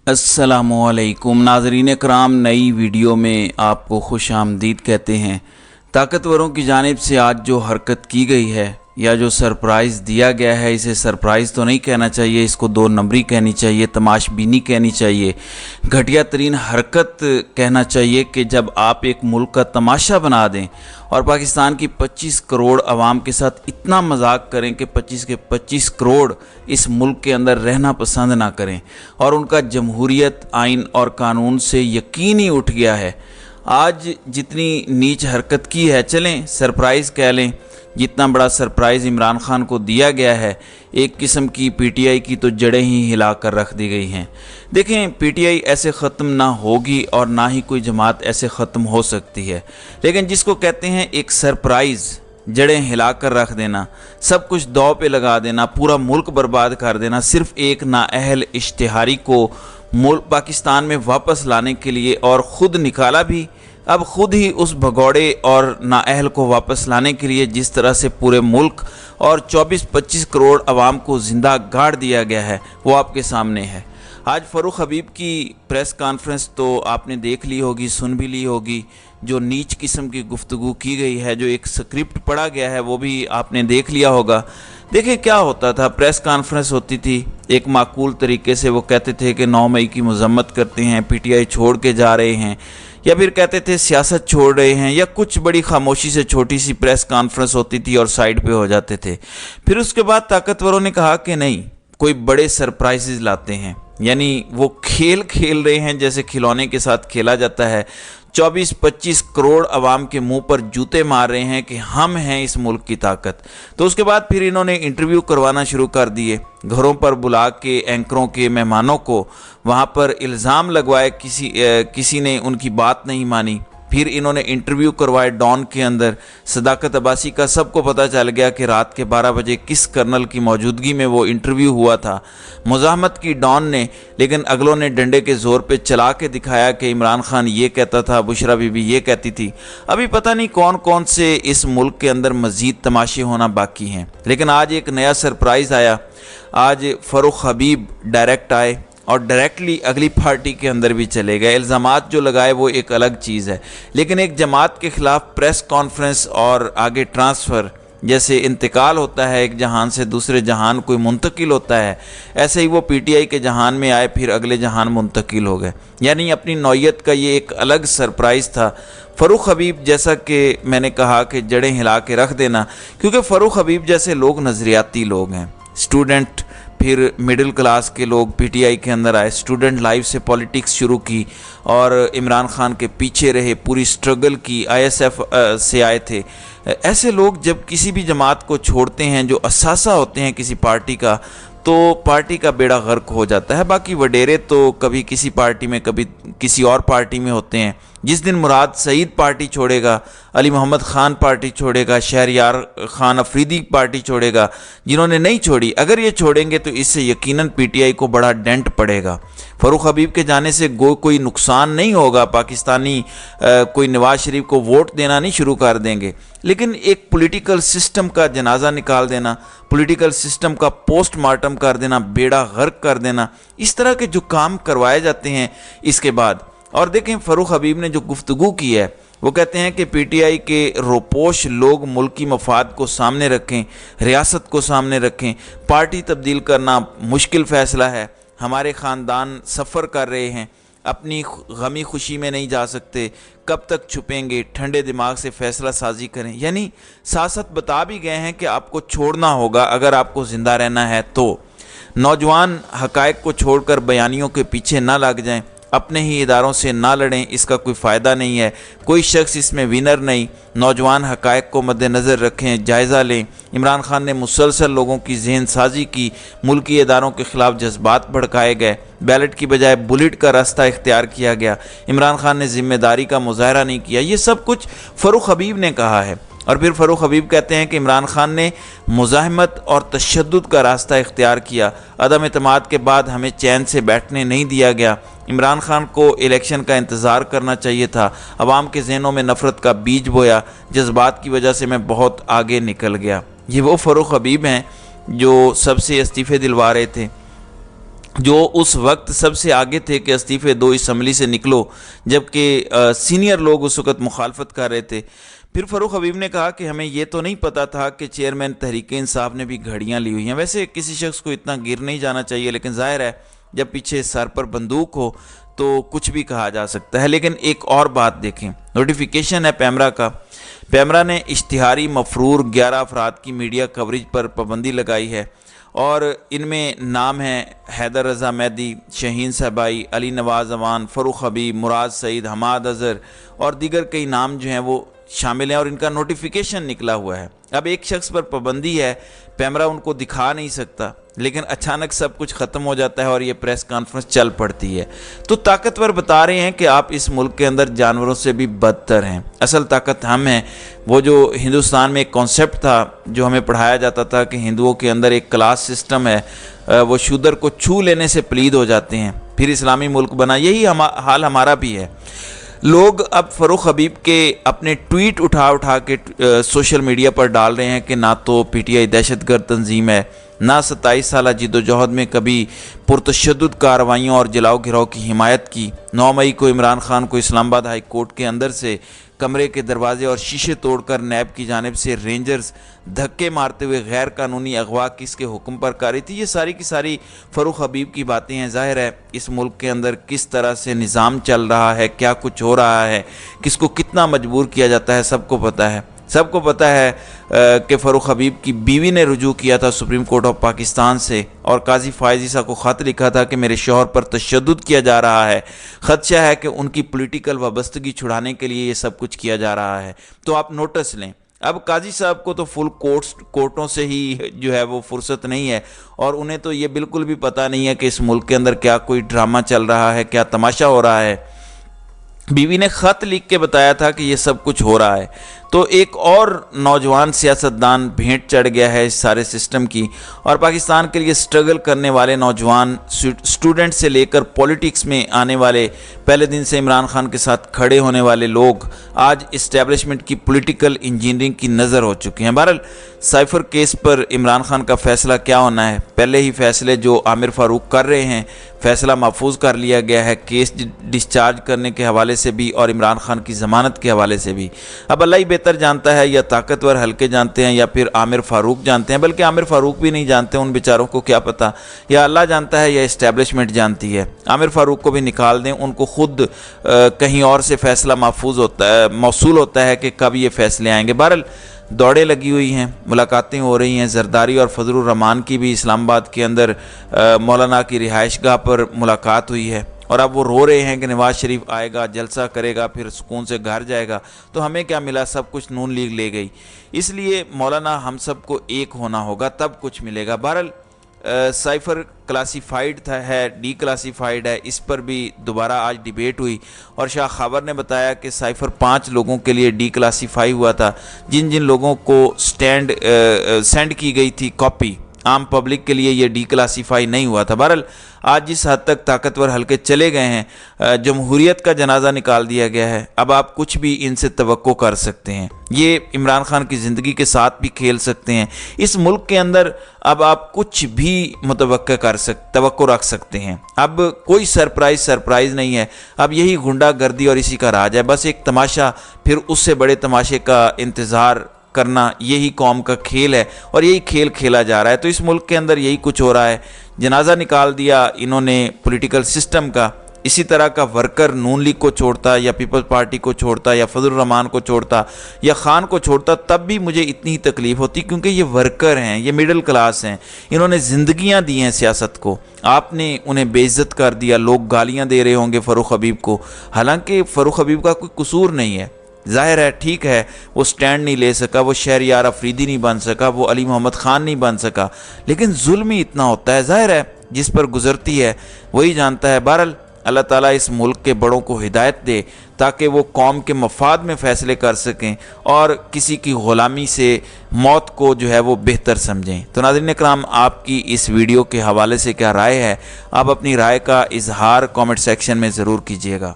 अस्सलामुअलैकुम नाज़रीन कराम, नई वीडियो में आपको खुश आमदीद कहते हैं। ताकतवरों की जानिब से आज जो हरकत की गई है या जो सरप्राइज़ दिया गया है, इसे सरप्राइज़ तो नहीं कहना चाहिए, इसको दो नंबरी कहनी चाहिए, तमाशबीनी कहनी चाहिए, घटिया तरीन हरकत कहना चाहिए कि जब आप एक मुल्क का तमाशा बना दें और पाकिस्तान की 25 करोड़ आवाम के साथ इतना मजाक करें कि 25 के 25 करोड़ इस मुल्क के अंदर रहना पसंद ना करें और उनका जमहूरियत, आइन और कानून से यकीन ही उठ गया है। आज जितनी नीच हरकत की है, चलें सरप्राइज़ कह लें, जितना बड़ा सरप्राइज़ इमरान खान को दिया गया है, एक किस्म की पीटीआई की तो जड़ें ही हिला कर रख दी गई हैं। देखें, पीटीआई ऐसे ख़त्म ना होगी और ना ही कोई जमात ऐसे ख़त्म हो सकती है, लेकिन जिसको कहते हैं एक सरप्राइज़, जड़ें हिला कर रख देना, सब कुछ दाव पे लगा देना, पूरा मुल्क बर्बाद कर देना, सिर्फ़ एक नाअहल इश्तिहारी को मुल्क पाकिस्तान में वापस लाने के लिए, और ख़ुद निकाला भी, अब ख़ुद ही उस भगौड़े और नाअहल को वापस लाने के लिए जिस तरह से पूरे मुल्क और 24-25 करोड़ आवाम को ज़िंदा गाड़ दिया गया है, वो आपके सामने है। आज फ़ारूक हबीब की प्रेस कॉन्फ्रेंस तो आपने देख ली होगी, सुन भी ली होगी। जो नीच किस्म की गुफ्तगू की गई है, जो एक स्क्रिप्ट पढ़ा गया है, वो भी आपने देख लिया होगा। देखिए क्या होता था, प्रेस कॉन्फ्रेंस होती थी, एक माकूल तरीके से वो कहते थे कि 9 मई की मजम्मत करते हैं, पीटीआई छोड़ के जा रहे हैं, या फिर कहते थे सियासत छोड़ रहे हैं, या कुछ बड़ी खामोशी से छोटी सी प्रेस कॉन्फ्रेंस होती थी और साइड पे हो जाते थे। फिर उसके बाद ताकतवरों ने कहा कि नहीं, कोई बड़े सरप्राइजेज लाते हैं, यानी वो खेल खेल रहे हैं जैसे खिलौने के साथ खेला जाता है। 24-25 करोड़ आवाम के मुंह पर जूते मार रहे हैं कि हम हैं इस मुल्क की ताकत। तो उसके बाद फिर इन्होंने इंटरव्यू करवाना शुरू कर दिए, घरों पर बुला के एंकरों के मेहमानों को, वहाँ पर इल्ज़ाम लगवाए, किसी ने उनकी बात नहीं मानी। फिर इन्होंने इंटरव्यू करवाए डॉन के अंदर, सदाकत अब्बासी का सबको पता चल गया कि रात के 12 बजे किस कर्नल की मौजूदगी में वो इंटरव्यू हुआ था। मुज़ाहमत की डॉन ने, लेकिन अगलों ने डंडे के ज़ोर पे चला के दिखाया कि इमरान खान ये कहता था, बुशरा बीबी ये कहती थी। अभी पता नहीं कौन कौन से इस मुल्क के अंदर मज़ीद तमाशे होना बाकी हैं, लेकिन आज एक नया सरप्राइज़ आया। आज फ़ारूक हबीब डायरेक्ट आए और डायरेक्टली अगली पार्टी के अंदर भी चले गए। इल्ज़ामात जो लगाए वो एक अलग चीज़ है, लेकिन एक जमात के ख़िलाफ़ प्रेस कॉन्फ्रेंस और आगे ट्रांसफ़र, जैसे इंतकाल होता है एक जहान से दूसरे जहान कोई मुंतकिल होता है, ऐसे ही वो पीटीआई के जहान में आए, फिर अगले जहान मुंतकिल हो गए। यानी अपनी नौयत का ये एक अलग सरप्राइज़ था। फ़ारूक हबीब, जैसा कि मैंने कहा कि जड़ें हिला के रख देना, क्योंकि फ़ारूक हबीब जैसे लोग नज़रियाती लोग हैं, स्टूडेंट, फिर मिडिल क्लास के लोग पीटीआई के अंदर आए, स्टूडेंट लाइफ से पॉलिटिक्स शुरू की और इमरान खान के पीछे रहे, पूरी स्ट्रगल की, आईएसएफ से आए थे। ऐसे लोग जब किसी भी जमात को छोड़ते हैं, जो असासा होते हैं किसी पार्टी का, तो पार्टी का बेड़ा गर्क हो जाता है। बाकी वडेरे तो कभी किसी पार्टी में, कभी किसी और पार्टी में होते हैं। जिस दिन मुराद सईद पार्टी छोड़ेगा, अली मोहम्मद ख़ान पार्टी छोड़ेगा, शहरयार ख़ान अफरीदी पार्टी छोड़ेगा, जिन्होंने नहीं छोड़ी, अगर ये छोड़ेंगे तो इससे यकीनन पीटीआई को बड़ा डेंट पड़ेगा। फ़ारूक हबीब के जाने से कोई नुकसान नहीं होगा, पाकिस्तानी कोई नवाज शरीफ को वोट देना नहीं शुरू कर देंगे, लेकिन एक पॉलिटिकल सिस्टम का जनाजा निकाल देना, पॉलिटिकल सिस्टम का पोस्टमार्टम कर देना, बेड़ा गर्क कर देना, इस तरह के जो काम करवाए जाते हैं इसके बाद। और देखें, फ़ारूक हबीब ने जो गुफ्तगू की है, वो कहते हैं कि पीटीआई के रोपोश लोग मुल्की मफाद को सामने रखें, रियासत को सामने रखें, पार्टी तब्दील करना मुश्किल फ़ैसला है, हमारे ख़ानदान सफ़र कर रहे हैं, अपनी गमी खुशी में नहीं जा सकते, कब तक छुपेंगे, ठंडे दिमाग से फ़ैसला साजी करें। यानी साथ बता भी गए हैं कि आपको छोड़ना होगा अगर आपको ज़िंदा रहना है तो। नौजवान हक़ाइक़ को छोड़कर बयानियों के पीछे ना लग जाएं, अपने ही इदारों से ना लड़ें, इसका कोई फ़ायदा नहीं है, कोई शख्स इसमें विनर नहीं। नौजवान हक़ाइक़ को मद्देनज़र रखें, जायज़ा लें। इमरान खान ने मुसलसल लोगों की जहन साजी की, मुल्की इदारों के ख़िलाफ़ जज्बात भड़काए गए, बैलेट की बजाय बुलेट का रास्ता इख्तियार किया गया, इमरान खान ने ज़िम्मेदारी का मुज़ाहरा नहीं किया। ये सब कुछ फ़ारूक हबीब ने कहा है। और फिर फ़ारूक हबीब कहते हैं कि इमरान खान ने मुज़ाहमत और तशद्दुद का रास्ता इख्तियार किया, अदम एतमाद के बाद हमें चैन से बैठने नहीं दिया गया। इमरान खान को इलेक्शन का इंतज़ार करना चाहिए था, अवाम के जहनों में नफ़रत का बीज बोया, जज्बात की वजह से मैं बहुत आगे निकल गया। ये वो फ़ारूक हबीब हैं जो सबसे इस्तीफ़े दिलवा रहे थे। जो उस वक्त सबसे आगे थे कि इस्तीफ़े दो, असम्बली से निकलो, जबकि सीनियर लोग उस वक्त मुखालफत कर रहे थे। फिर फ़ारूक हबीब ने कहा कि हमें ये तो नहीं पता था कि चेयरमैन तहरीक इंसाफ ने भी घड़ियाँ ली हुई हैं। वैसे किसी शख्स को इतना गिर नहीं जाना चाहिए, लेकिन ज़ाहिर है जब पीछे सर पर बंदूक हो तो कुछ भी कहा जा सकता है। लेकिन एक और बात देखें, नोटिफिकेशन है पैमरा का। पैमरा ने इश्तिहारी मफरूर 11 अफराद की मीडिया कवरेज पर पाबंदी लगाई है और इनमें नाम हैं हैदर रज़ा मेहदी, शहीन सहबाई, अली नवाज़ अवान, फ़ारूक हबीब, मुराद सईद, हमाद अज़हर और दीगर कई नाम जो हैं वो शामिल हैं और इनका नोटिफिकेशन निकला हुआ है। अब एक शख्स पर पाबंदी है, पैमरा उनको दिखा नहीं सकता, लेकिन अचानक सब कुछ ख़त्म हो जाता है और ये प्रेस कॉन्फ्रेंस चल पड़ती है। तो ताकतवर बता रहे हैं कि आप इस मुल्क के अंदर जानवरों से भी बदतर हैं, असल ताकत हम हैं। वो जो हिंदुस्तान में एक कॉन्सेप्ट था जो हमें पढ़ाया जाता था कि हिंदुओं के अंदर एक क्लास सिस्टम है, वो शूदर को छू लेने से प्लीद हो जाते हैं, फिर इस्लामी मुल्क बना। यही हाल हमारा भी है। लोग अब फ़ारूक हबीब के अपने ट्वीट उठा उठा के सोशल मीडिया पर डाल रहे हैं कि ना तो पीटीआई दहशतगर्द तंजीम है, ना 27 साल जिद्दोजहद में कभी पुरतशद्दुद कार्रवाइयों और जलाओ घिराव की हिमायत की। 9 मई को इमरान खान को इस्लामाबाद हाई कोर्ट के अंदर से कमरे के दरवाजे और शीशे तोड़कर नैब की जानिब से रेंजर्स धक्के मारते हुए गैर कानूनी अगवा किसके हुक्म पर कर रही थी। ये सारी की सारी फ़ारूक हबीब की बातें हैं। ज़ाहिर है इस मुल्क के अंदर किस तरह से निज़ाम चल रहा है, क्या कुछ हो रहा है, किसको कितना मजबूर किया जाता है, सबको पता है। सबको पता है कि फ़ारूक हबीब की बीवी ने रुजू किया था सुप्रीम कोर्ट ऑफ पाकिस्तान से और काजी फ़ायज़ ईसा को ख़त लिखा था कि मेरे शौहर पर तशद्दुद किया जा रहा है, ख़दशा है कि उनकी पॉलिटिकल वाबस्तगी छुड़ाने के लिए ये सब कुछ किया जा रहा है। तो आप नोटिस लें, अब काजी साहब को तो फुल कोर्टों से ही जो है वो फुर्सत नहीं है और उन्हें तो ये बिल्कुल भी पता नहीं है कि इस मुल्क के अंदर क्या कोई ड्रामा चल रहा है, क्या तमाशा हो रहा है। बीवी ने ख़त लिख के बताया था कि ये सब कुछ हो रहा है। तो एक और नौजवान सियासतदान भेंट चढ़ गया है इस सारे सिस्टम की और पाकिस्तान के लिए स्ट्रगल करने वाले नौजवान स्टूडेंट से लेकर पॉलिटिक्स में आने वाले, पहले दिन से इमरान खान के साथ खड़े होने वाले लोग आज इस्टेब्लिशमेंट की पॉलिटिकल इंजीनियरिंग की नज़र हो चुके हैं। बहरहाल साइफर केस पर इमरान खान का फ़ैसला क्या होना है, पहले ही फ़ैसले जो आमिर फ़ारूक कर रहे हैं, फ़ैसला महफूज कर लिया गया है केस डिस्चार्ज करने के हवाले से भी और इमरान खान की ज़मानत के हवाले से भी। अब अल्लाह ही बेहतर जानता है, या ताकतवर हल्के जानते हैं या फिर आमिर फ़ारूक जानते हैं, बल्कि आमिर फ़ारूक भी नहीं जानते, उन बेचारों को क्या पता, या अल्लाह जानता है या इस्टेब्लिशमेंट जानती है। आमिर फ़ारूक को भी निकाल दें, उनको खुद कहीं और से फ़ैसला महफूज होता है, मौसूल होता है कि कब ये फ़ैसले आएंगे। बहरहाल दौड़ें लगी हुई हैं, मुलाकातें हो रही हैं। जरदारी और फजलुर रहमान की भी इस्लामाबाद के अंदर मौलाना की रिहाइश गाह पर मुलाकात हुई है और अब वो रो रहे हैं कि नवाज़ शरीफ आएगा, जलसा करेगा, फिर सुकून से घर जाएगा। तो हमें क्या मिला, सब कुछ नून लीग ले गई। इसलिए मौलाना हम सबको एक होना होगा, तब कुछ मिलेगा। बहरहाल साइफर क्लासीफाइड है, डी क्लासीफाइड है, इस पर भी दोबारा आज डिबेट हुई और शाह खबर ने बताया कि साइफर 5 लोगों के लिए डी क्लासीफाई हुआ था, जिन जिन लोगों को सेंड की गई थी कॉपी, आम पब्लिक के लिए ये डी क्लासीफाई नहीं हुआ था। बहरहाल आज जिस हद तक ताकतवर हल्के चले गए हैं, जमहूरियत का जनाजा निकाल दिया गया है, अब आप कुछ भी इनसे तवक्को कर सकते हैं। ये इमरान खान की ज़िंदगी के साथ भी खेल सकते हैं। इस मुल्क के अंदर अब आप कुछ भी तवक्को रख सकते हैं। अब कोई सरप्राइज़ नहीं है। अब यही गुंडागर्दी और इसी का राज है, बस एक तमाशा, फिर उससे बड़े तमाशे का इंतज़ार करना, यही कौम का खेल है और यही खेल खेला जा रहा है। तो इस मुल्क के अंदर यही कुछ हो रहा है। जनाजा निकाल दिया इन्होंने पॉलिटिकल सिस्टम का। इसी तरह का वर्कर नून लीग को छोड़ता या पीपल्स पार्टी को छोड़ता या फजलुर रहमान को छोड़ता या खान को छोड़ता, तब भी मुझे इतनी ही तकलीफ़ होती, क्योंकि ये वर्कर हैं, ये मिडिल क्लास हैं, इन्होंने ज़िंदगियां दी हैं सियासत को, आपने उन्हें बेइज्जत कर दिया। लोग गालियां दे रहे होंगे फ़ारूक हबीब को, हालांकि फ़ारूक हबीब का कोई कसूर नहीं है। ज़ाहिर है, ठीक है, वो स्टैंड नहीं ले सका, वो शहरयार अफरीदी नहीं बन सका, वो अली मोहम्मद ख़ान नहीं बन सका, लेकिन जुल्म ही इतना होता है। ज़ाहिर है जिस पर गुजरती है वही जानता है। बहरहाल अल्लाह ताला इस मुल्क के बड़ों को हिदायत दे ताकि वो कौम के मफाद में फ़ैसले कर सकें और किसी की ग़ुलामी से मौत को जो है वो बेहतर समझें। तो नाज़रीन इकराम, आपकी इस वीडियो के हवाले से क्या राय है? आप अपनी राय का इजहार कमेंट सेक्शन में ज़रूर कीजिएगा।